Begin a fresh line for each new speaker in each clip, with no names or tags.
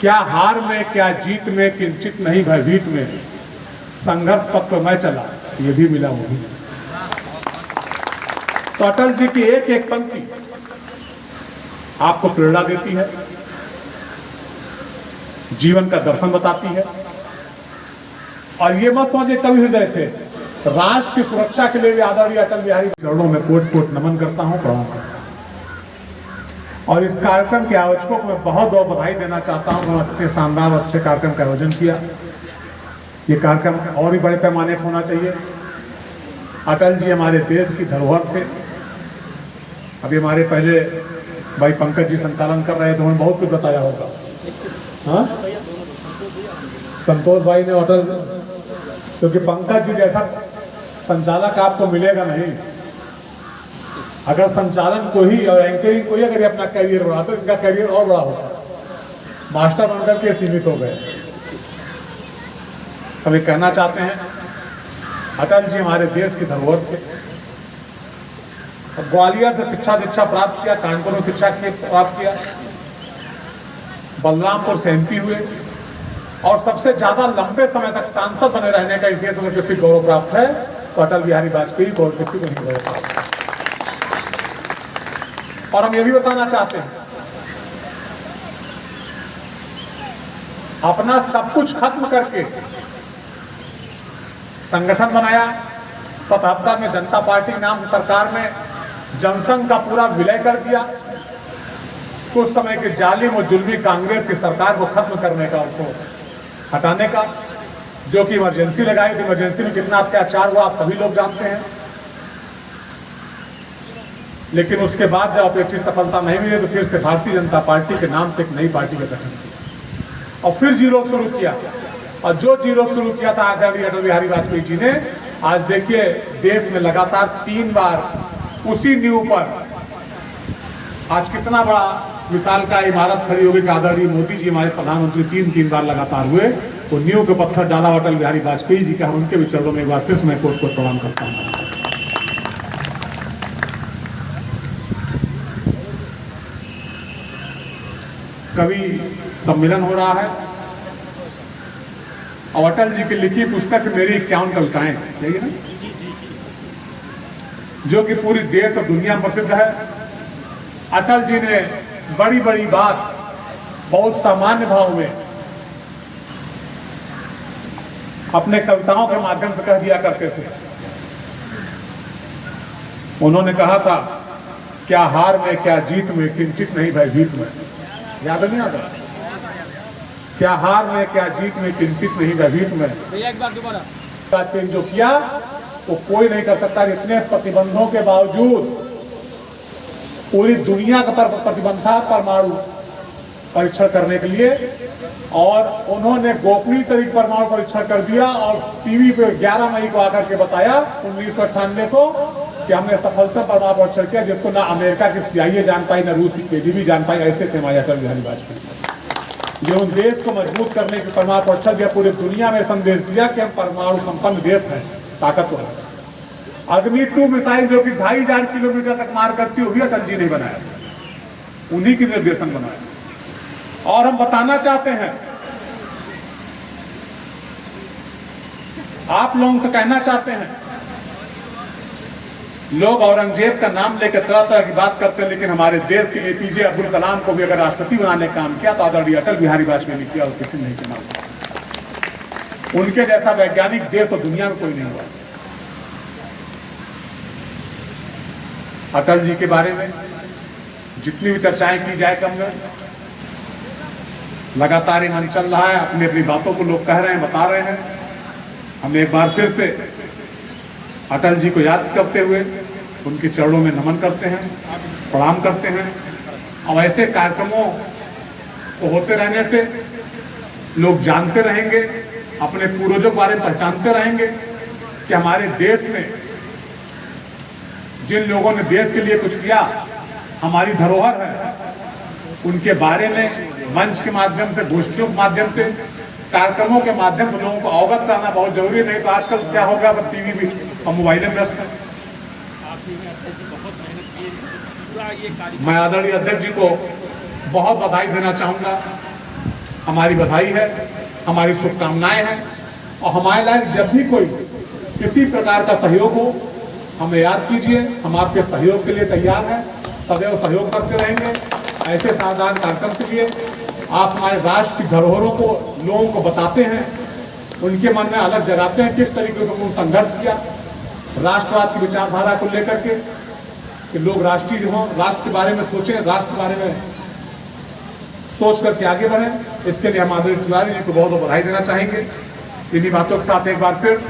क्या हार में क्या जीत में किंचित नहीं भयभीत में, संघर्ष पथ पर मैं चला ये भी मिला वो भी मिला। तो अटल जी की एक एक पंक्ति आपको प्रेरणा देती है, जीवन का दर्शन बताती है। और ये मत समझिए कवि हृदय थे, राष्ट्र की सुरक्षा के लिए भी आदरणीय अटल बिहारी चरणों में कोट कोट नमन करता हूं, प्रणाम करता हूं। और इस कार्यक्रम के आयोजकों को मैं बहुत बहुत बधाई देना चाहता हूं, उन्होंने इतने शानदार और अच्छे कार्यक्रम का आयोजन किया। ये कार्यक्रम और भी बड़े पैमाने पर होना चाहिए। अटल जी हमारे देश की धरोहर थे। अभी हमारे पहले भाई पंकज जी संचालन कर रहे थे, उन्होंने बहुत कुछ बताया होगा। हाँ, संतोष भाई ने अटल, क्योंकि पंकज जी जैसा संचालक आपको मिलेगा नहीं। अगर संचालन को ही और एंकरिंग को ही अगर अपना करियर बढ़ा तो इनका करियर और बड़ा होता, मास्टर बनकर के सीमित हो गए। हम ये कहना चाहते हैं, अटल जी हमारे देश की धरोहर थे। ग्वालियर से शिक्षा दीक्षा प्राप्त किया, कानपुर में शिक्षा प्राप्त किया, बलरामपुर से एमपी हुए और सबसे ज्यादा लंबे समय तक सांसद बने रहने का इस देश में किसी गौरव प्राप्त है तो अटल बिहारी वाजपेयी को और किसी को नहीं गौरव प्राप्त। और हम ये भी बताना चाहते हैं, अपना सब कुछ खत्म करके संगठन बनाया। 77 में जनता पार्टी नाम से सरकार में जनसंघ का पूरा विलय कर दिया। कुछ समय के जालिम और जुल्मी कांग्रेस की सरकार को खत्म करने का, उसको हटाने का, जो कि इमरजेंसी लगाई थी। इमरजेंसी में कितना अत्याचार हुआ आप सभी लोग जानते हैं। लेकिन उसके बाद जब अपेक्षित सफलता नहीं मिली तो फिर से भारतीय जनता पार्टी के नाम से एक नई पार्टी का गठन किया और फिर जीरो शुरू किया। और जो जीरो शुरू किया था आदरणीय अटल बिहारी वाजपेयी जी ने, आज देखिए देश में लगातार 3 बार उसी नींव पर आज कितना बड़ा विशाल का इमारत खड़ी होगी। आदरणीय मोदी जी हमारे प्रधानमंत्री 3 बार लगातार हुए, वो नींव के पत्थर डाला अटल बिहारी वाजपेयी जी का। हम उनके भी चरणों में एक बार फिर से मैं कोट कोट प्रणाम करता हूँ। कवि सम्मेलन हो रहा है और अटल जी की लिखी पुस्तक मेरी 51 कविताएं, यही ना, जो कि पूरी देश और दुनिया में प्रसिद्ध है। अटल जी ने बड़ी बड़ी बात बहुत सामान्य भाव में अपने कविताओं के माध्यम से कह दिया करते थे। उन्होंने कहा था, क्या हार में क्या जीत में किंचित नहीं भयभीत में। याद नहीं आता? क्या हार में क्या जीत में किंचित नहीं भयभीत में।
एक बार दोबारा
वाजपेयी जो किया वो कोई नहीं कर सकता। इतने प्रतिबंधों के बावजूद पूरी दुनिया का प्रतिबंध था परमाणु परीक्षण करने के लिए, और उन्होंने गोपनीय तरीके परमाणु परीक्षण कर दिया और टीवी पे 11 मई को आकर के बताया 1998 को कि हमने सफलता परमाणु परीक्षण किया, जिसको ना अमेरिका की CIA जान पाई, ना रूस की KGB जान पाई। ऐसे थे हमारे अटल बिहारी वाजपेयी, जो उन देश को मजबूत करने के परमाणु परीक्षण दिया, पूरी दुनिया में संदेश दिया कि हम परमाणु संपन्न देश हैं, ताकतवर है। अग्नि 2 मिसाइल जो कि 2500 किलोमीटर तक मार करती हुई अटल जी ने बनाया, उन्हीं की निर्देशन बनाया। और हम बताना चाहते हैं, आप लोगों से कहना चाहते हैं, लोग औरंगजेब का नाम लेकर तरह तरह की बात करते हैं, लेकिन हमारे देश के APJ अब्दुल कलाम को भी अगर राष्ट्रपति बनाने का काम किया तो आदरणीय अटल बिहारी वाजपेयी ने किया और किसी ने नहीं किया। उनके जैसा वैज्ञानिक देश और दुनिया में कोई नहीं हुआ। अटल जी के बारे में जितनी भी चर्चाएं की जाए कम है। लगातार मन चल रहा है, अपनी अपनी बातों को लोग कह रहे हैं, बता रहे हैं। हमने एक बार फिर से अटल जी को याद करते हुए उनके चरणों में नमन करते हैं, प्रणाम करते हैं। और ऐसे कार्यक्रमों को होते रहने से लोग जानते रहेंगे, अपने पूर्वजों के बारे में पहचानते रहेंगे कि हमारे देश में जिन लोगों ने देश के लिए कुछ किया, हमारी धरोहर है, उनके बारे में मंच के माध्यम से, गोष्ठियों के माध्यम से, कार्यक्रमों के माध्यम से लोगों को अवगत कराना बहुत जरूरी। नहीं तो आजकल क्या हो गया, सब टीवी भी और मोबाइल में व्यस्त है। मैं आदरणीय अध्यक्ष जी को बहुत बधाई देना चाहूँगा हमारी बधाई है, हमारी शुभकामनाएं हैं। और हमारे लायक जब भी कोई किसी प्रकार का सहयोग हो, हमें याद कीजिए, हम आपके सहयोग के लिए तैयार हैं, सदैव सहयोग करते रहेंगे। ऐसे साधारण कार्यक्रम के लिए आप हमारे राष्ट्र की धरोहरों को लोगों को बताते हैं, उनके मन में अलग जगाते हैं किस तरीके से उन्होंने संघर्ष किया राष्ट्रवाद की विचारधारा को लेकर के, कि लोग राष्ट्रीय हों, राष्ट्र के बारे में सोचें, राष्ट्र के बारे में सोच करके आगे बढ़ें। इसके लिए हम आदरणीय तिवारी जी को बहुत बहुत बधाई देना चाहेंगे। इन्हीं बातों के साथ एक बार फिर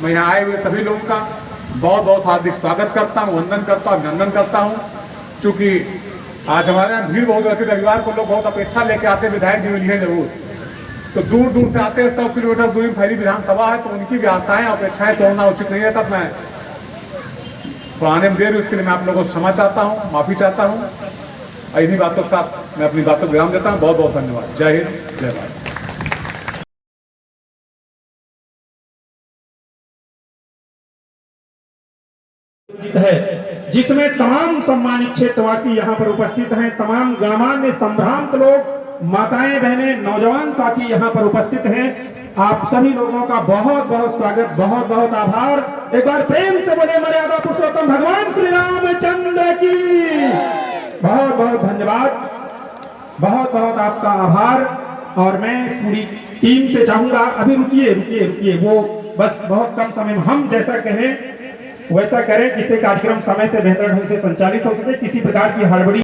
मैं यहाँ आए हुए सभी लोगों का बहुत बहुत हार्दिक स्वागत करता हूँ, वंदन करता हूँ, अभिनंदन करता हूँ। चूँकि आज हमारे यहाँ भीड़ बहुत रहती है, रविवार को लोग बहुत अपेक्षा लेके आते हैं, विधायक जी मिलिए जरूर, तो दूर दूर से आते हैं। 100 किलोमीटर दूरी में फैली विधानसभा है, तो उनकी भी आशाएं अपेक्षाएं तोड़ना उचित नहीं है। तब मैं पुराने में देर, उसके लिए मैं आप लोगों से क्षमा चाहता हूँ, माफी चाहता हूँ। और इन्हीं बातों के साथ मैं अपनी बातों को विराम देता हूँ। बहुत बहुत धन्यवाद। जय हिंद, जय भारत।
है जिसमें तमाम सम्मानित क्षेत्रवासी यहाँ पर उपस्थित हैं, तमाम गणमान्य संभ्रांत लोग, माताएं, बहनें, नौजवान साथी यहाँ पर उपस्थित हैं। आप सभी लोगों का बहुत बहुत स्वागत, बहुत बहुत आभार। एक बार प्रेम से बोले मर्यादा पुरुषोत्तम भगवान श्री रामचंद्र की बहुत बहुत धन्यवाद, बहुत बहुत आपका आभार। और मैं पूरी टीम से चाहूंगा, अभी रुकिए रुकिए रुकिए, वो बस बहुत कम समय में हम जैसा कहें वैसा करें, जिससे कार्यक्रम समय से बेहतर ढंग से संचालित हो सके। किसी प्रकार की हड़बड़ी